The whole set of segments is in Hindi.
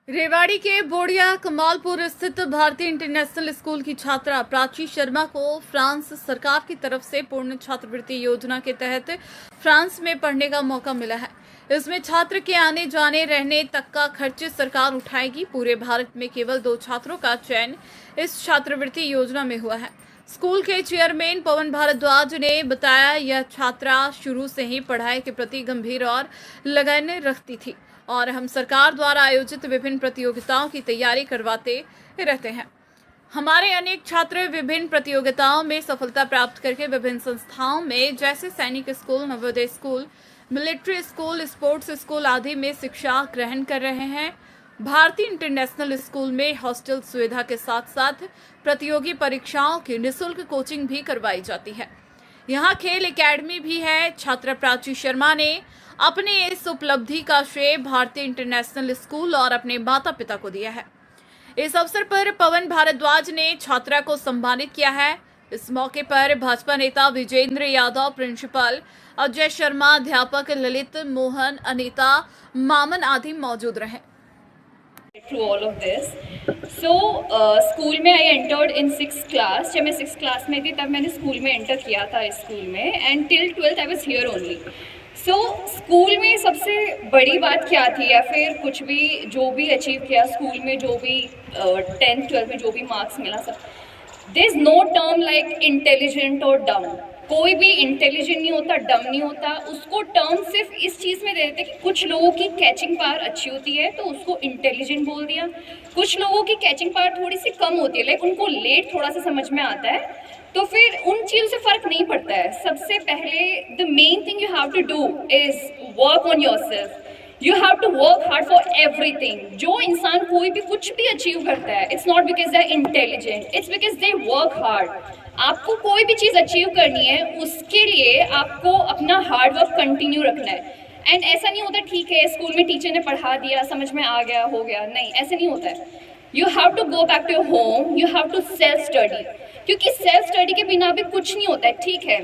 रेवाड़ी के बोड़िया कमालपुर स्थित भारतीय इंटरनेशनल स्कूल की छात्रा प्राची शर्मा को फ्रांस सरकार की तरफ से पूर्ण छात्रवृत्ति योजना के तहत फ्रांस में पढ़ने का मौका मिला है। इसमें छात्र के आने जाने रहने तक का खर्च सरकार उठाएगी। पूरे भारत में केवल 2 छात्रों का चयन इस छात्रवृत्ति योजना में हुआ है। स्कूल के चेयरमैन पवन भारद्वाज ने बताया, यह छात्रा शुरू से ही पढ़ाई के प्रति गंभीर और लगन रखती थी और हम सरकार द्वारा आयोजित विभिन्न प्रतियोगिताओं की तैयारी करवाते रहते हैं। हमारे अनेक छात्र विभिन्न प्रतियोगिताओं में सफलता प्राप्त करके विभिन्न संस्थाओं में जैसे सैनिक school, Navodaya school, military school, sports school आदि में शिक्षा ग्रहण कर रहे हैं। भारतीय इंटरनेशनल स्कूल में हॉस्टल सुविधा के साथ साथ प्रतियोगी परीक्षाओं की निःशुल्क कोचिंग भी करवाई जाती है। यहाँ खेल एकेडमी भी है। छात्रा प्राची शर्मा ने अपने इस उपलब्धि का श्रेय भारतीय इंटरनेशनल स्कूल और अपने माता पिता को दिया है। इस अवसर पर पवन भारद्वाज ने छात्रा को सम्मानित किया है। इस मौके पर भाजपा नेता विजेंद्र यादव, प्रिंसिपल अजय शर्मा, अध्यापक ललित मोहन, अनीता मामन आदि मौजूद रहे। Through all of this, so school में I entered in 6th class। जब मैं 6th क्लास में थी तब मैंने स्कूल में एंटर किया था इस स्कूल में, and till 12th I was here only। So school में सबसे बड़ी बात क्या थी, या फिर कुछ भी जो भी अचीव किया स्कूल में, जो भी 10th 12th में जो भी मार्क्स मिला सब, there is no term like intelligent और डम। कोई भी इंटेलिजेंट नहीं होता, डम नहीं होता। उसको टर्म सिर्फ इस चीज़ में दे देते कि कुछ लोगों की कैचिंग पावर अच्छी होती है तो उसको इंटेलिजेंट बोल दिया, कुछ लोगों की कैचिंग पावर थोड़ी सी कम होती है, लाइक उनको लेट थोड़ा सा समझ में आता है, तो फिर उन चीज़ों से फ़र्क नहीं पड़ता है। सबसे पहले the main thing you have to do is work on yourself. You have to work hard for everything. जो इंसान कोई भी कुछ भी अचीव करता है, it's not because they are intelligent, it's because they work hard. आपको कोई भी चीज़ अचीव करनी है, उसके लिए आपको अपना हार्ड वर्क कंटिन्यू रखना है। एंड ऐसा नहीं होता ठीक है स्कूल में टीचर ने पढ़ा दिया, समझ में आ गया, हो गया, नहीं, ऐसे नहीं होता है। You have to go back to your home, you have to self study, क्योंकि सेल्फ स्टडी के बिना भी कुछ नहीं होता है। ठीक है,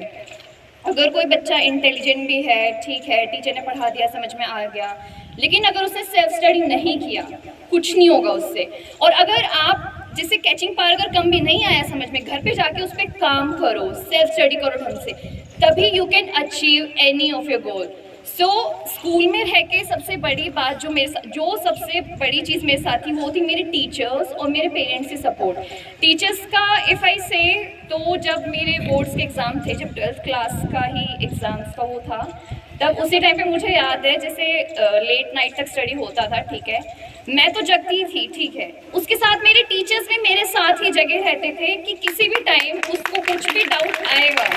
अगर कोई बच्चा इंटेलिजेंट भी है, ठीक है, टीचर ने पढ़ा दिया, समझ में आ गया, लेकिन अगर उसने सेल्फ स्टडी नहीं किया, कुछ नहीं होगा उससे। और अगर आप जैसे कैचिंग पावर अगर कम भी नहीं आया समझ में, घर पे जाके उस पर काम करो, सेल्फ स्टडी करो ढंग से, तभी you can achieve any of your goal. So school में रह के सबसे बड़ी बात जो सबसे बड़ी चीज़ मेरे साथ थी, वो थी मेरे टीचर्स और मेरे पेरेंट्स की सपोर्ट। टीचर्स का इफ़ आई से, तो जब मेरे बोर्ड्स के एग्ज़ाम थे, जब 12th क्लास का ही एग्ज़ाम्स का वो था, तब उसी टाइम पे मुझे याद है जैसे लेट नाइट तक स्टडी होता था, ठीक है, मैं तो जगती थी, ठीक है, उसके साथ मेरे टीचर्स भी मेरे साथ ही जगह रहते थे कि किसी भी टाइम उसको कुछ भी डाउट आएगा,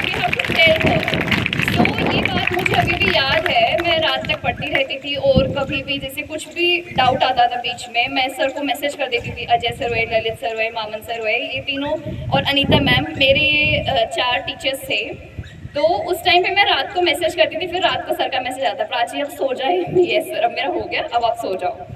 we have to tell her. तो ये बात मुझे अभी भी याद है। मैं रात तक पढ़ती रहती थी और कभी भी जैसे कुछ भी डाउट आता था बीच में, मैं सर को मैसेज कर देती थी। अजय सर हुए, ललित सर हुए, मामन सर हुए, ये तीनों, और अनीता मैम, मेरे 4 टीचर्स थे। तो उस टाइम पे मैं रात को मैसेज करती थी, फिर रात को सर का मैसेज आता, प्राची अब सो जाए। यस सर, अब मेरा हो गया, अब आप सो जाओ।